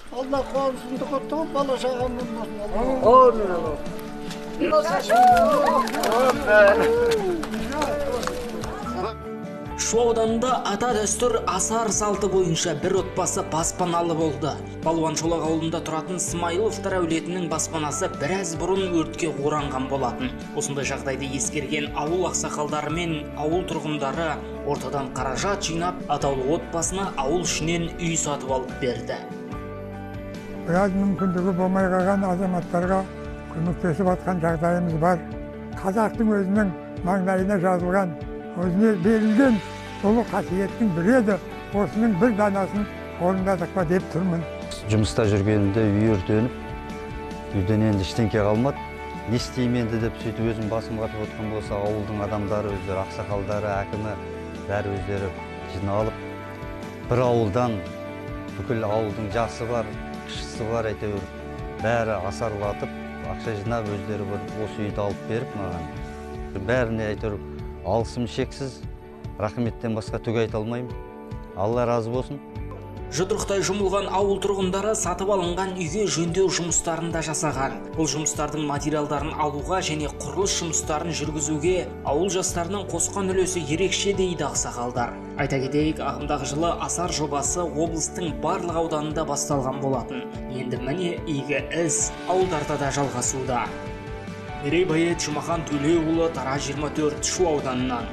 Allah қуанышымды құттықтап, бала шағамның Шу ауданында ата дәстүр асар салты бойынша бір отбасы баспаналы болды. Балуан Шолақ ауылында тұратын Смайыловтар әулетінің баспанасы біраз бұрын өртке оранған болатын. Осындай жағдайды ескерген ауыл ақсақалдары мен ауыл тұрғындары ортадан қаражат жинап, атаулы отбасына ауыл ішінен үй сатып алып берді. Біраз мүмкіндігі болмай қалған азаматтарға көмектесіп жатқан жағдайымыз бар. Қазақтың өзінің маңдайына жазылған, өзіне берілген ұлы қасиеттің бірі еді. Осының бір данасын орындадық па деп тұрмын. Жұмыста жүргенімде үй өртеніп, үйден енді ештеңе қалмады. Не істеймін енді деп сөйтіп өзім басым қатып отқан болса, ауылдың адамдары, өздері ақсақалдары, әкімі бәрі өздері жиналып, бір ауылдан бүкіл ауылдың жасы бар, кішісі бар, әйтеуір бәрі асарлатып, ақша жинап өздері бір осы үйді алып беріп маған. Бәріне әйтеуір алысым шексіз, рахметтен басқа түк айта алмаймын. Алла разы болсын. Жұдырықтай жұмылған ауыл тұрғындары сатып алынған үйге жөндеу жұмыстарын да жасаған. Бұл жұмыстардың материалдарын алуға және құрылыс жұмыстарын жүргізуге ауыл жастарының қосқан үлесі ерекше дейді ақсақалдар. Айта кетейік, ағымдағы жылы асар жобасы облыстың барлық ауданында басталған болатын. Енді міне игі іс ауылдарда да жалғасуда. Мерей Байет, Жұмахан Төлеуұлы, Тара 24, Шу ауданынан.